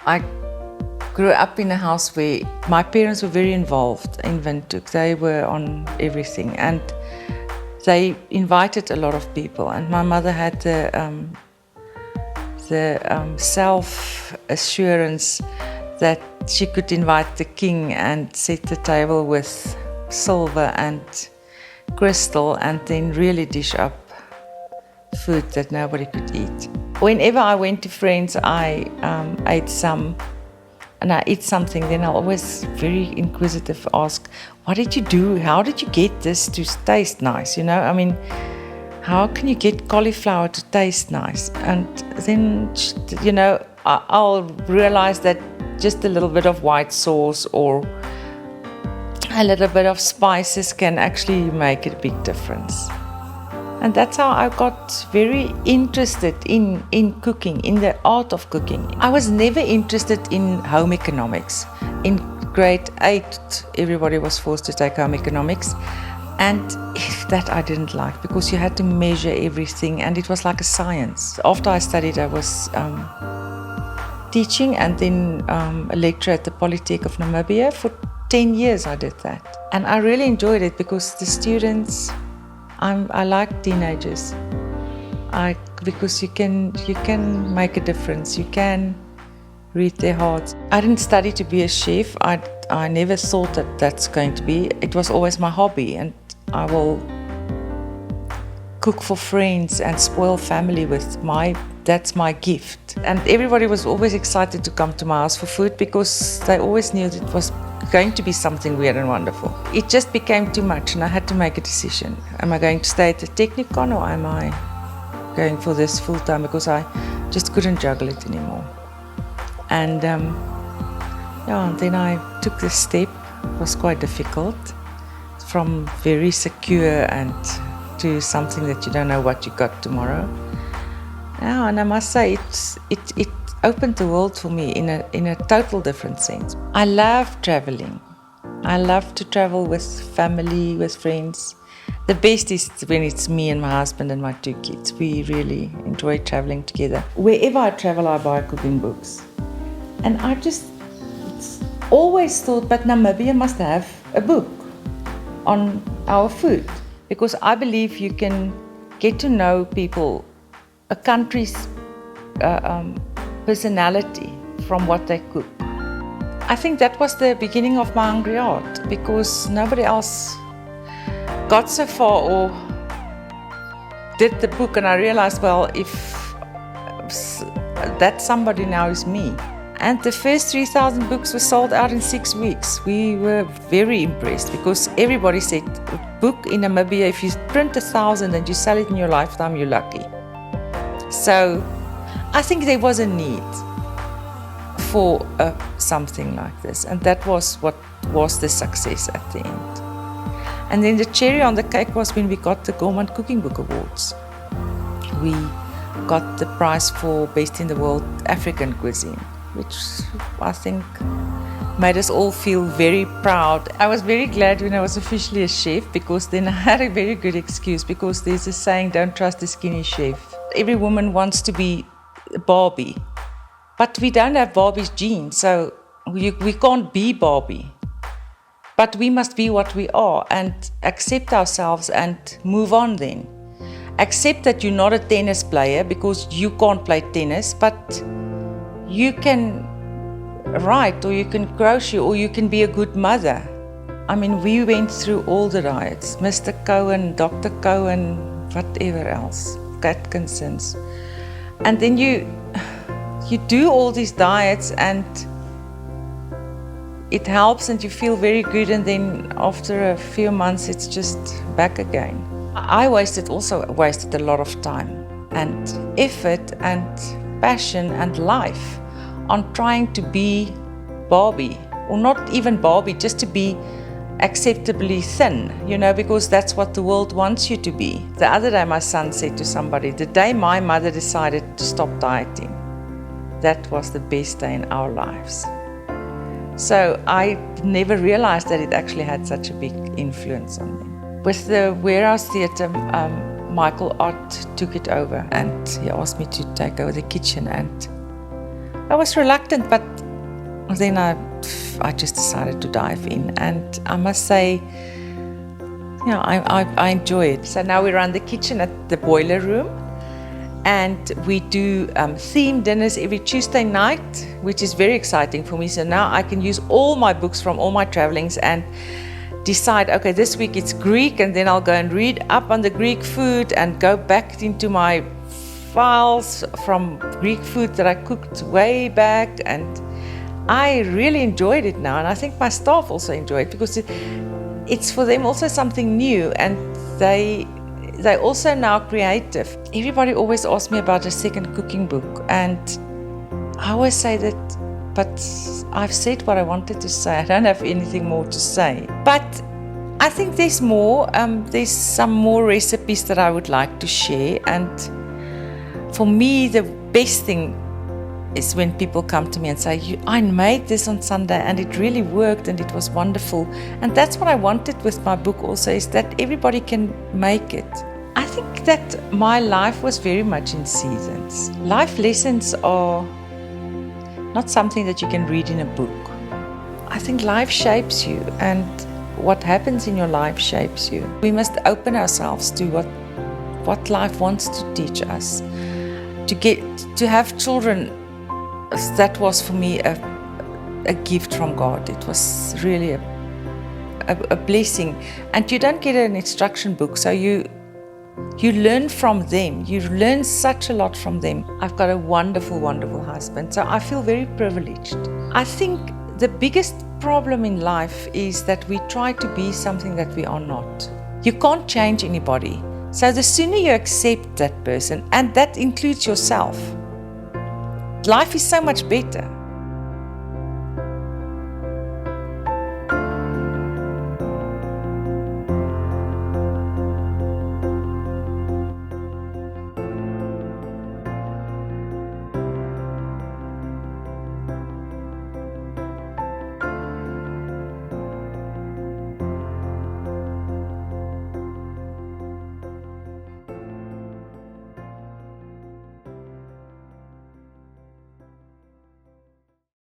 I grew up in a house where my parents were very involved in Windhoek. They were on everything and they invited a lot of people. And my mother had the self-assurance that she could invite the king and set the table with silver and crystal and then really dish up food that nobody could eat. Whenever I went to friends, I ate some, and I eat something, then I always very inquisitive ask, what did you do? How did you get this to taste nice? You know, I mean, how can you get cauliflower to taste nice? And then, you know, I'll realize that just a little bit of white sauce or a little bit of spices can actually make a big difference. And that's how I got very interested in cooking, in the art of cooking. I was never interested in home economics. In grade 8, everybody was forced to take home economics. And that I didn't like because you had to measure everything and it was like a science. After I studied, I was teaching and then a lecturer at the Polytech of Namibia. For 10 years I did that. And I really enjoyed it because the students, I like teenagers. Because you can make a difference. You can read their hearts. I didn't study to be a chef. I never thought that that's going to be. It was always my hobby, and I will cook for friends and spoil family with that's my gift. And everybody was always excited to come to my house for food because they always knew that it was going to be something weird and wonderful. It just became too much and I had to make a decision. Am I going to stay at the Technikon or am I going for this full time? Because I just couldn't juggle it anymore. And then I took this step. It was quite difficult, from very secure and to something that you don't know what you got tomorrow. Yeah, and I must say it opened the world for me in a total different sense. I love traveling. I love to travel with family, with friends. The best is when it's me and my husband and my 2 kids. We really enjoy traveling together. Wherever I travel, I buy cooking books. And I just always thought, but Namibia must have a book on our food. Because I believe you can get to know people, a country's personality from what they cook. I think that was the beginning of my hungry heart because nobody else got so far or did the book, and I realized, well, if that somebody now is me. And the first 3,000 books were sold out in 6 weeks. We were very impressed because everybody said, a book in Namibia, if you print 1,000 and you sell it in your lifetime, you're lucky. So I think there was a need for something like this, and that was what was the success at the end. And then the cherry on the cake was when we got the Gourmand Cooking Book Awards. We got the prize for Best in the World African Cuisine, which I think made us all feel very proud. I was very glad when I was officially a chef because then I had a very good excuse, because there's a saying, don't trust a skinny chef. Every woman wants to be Barbie, but we don't have Barbie's genes, so we can't be Barbie. But we must be what we are and accept ourselves and move on then. Accept that you're not a tennis player because you can't play tennis, but you can write or you can crochet or you can be a good mother. I mean, we went through all the diets, Mr. Cohen, Dr. Cohen, whatever else, Atkinson's. And then you do all these diets and it helps and you feel very good, and then after a few months it's just back again. I also wasted a lot of time and effort and passion and life on trying to be Barbie, or not even Barbie, just to be acceptably thin, you know, because that's what the world wants you to be. The other day my son said to somebody, the day my mother decided to stop dieting, that was the best day in our lives. So I never realized that it actually had such a big influence on me. With the Warehouse Theatre, Michael Ott took it over and he asked me to take over the kitchen, and I was reluctant, but then I just decided to dive in, and I must say, yeah, I enjoy it. So now we run the kitchen at the boiler room, and we do themed dinners every Tuesday night, which is very exciting for me. So now I can use all my books from all my travelings and decide, okay, this week it's Greek, and then I'll go and read up on the Greek food and go back into my files from Greek food that I cooked way back, and I really enjoyed it now, and I think my staff also enjoy it because it's for them also something new, and they're also now creative. Everybody always asks me about a second cooking book, and I always say that, but I've said what I wanted to say. I don't have anything more to say. But I think there's more. There's some more recipes that I would like to share, and for me, the best thing is when people come to me and say, I made this on Sunday and it really worked and it was wonderful. And that's what I wanted with my book also, is that everybody can make it. I think that my life was very much in seasons. Life lessons are not something that you can read in a book. I think life shapes you, and what happens in your life shapes you. We must open ourselves to what life wants to teach us. To have children, that was for me a gift from God. It was really a blessing. And you don't get an instruction book, so you learn from them. You learn such a lot from them. I've got a wonderful, wonderful husband, so I feel very privileged. I think the biggest problem in life is that we try to be something that we are not. You can't change anybody. So the sooner you accept that person, and that includes yourself, life is so much better.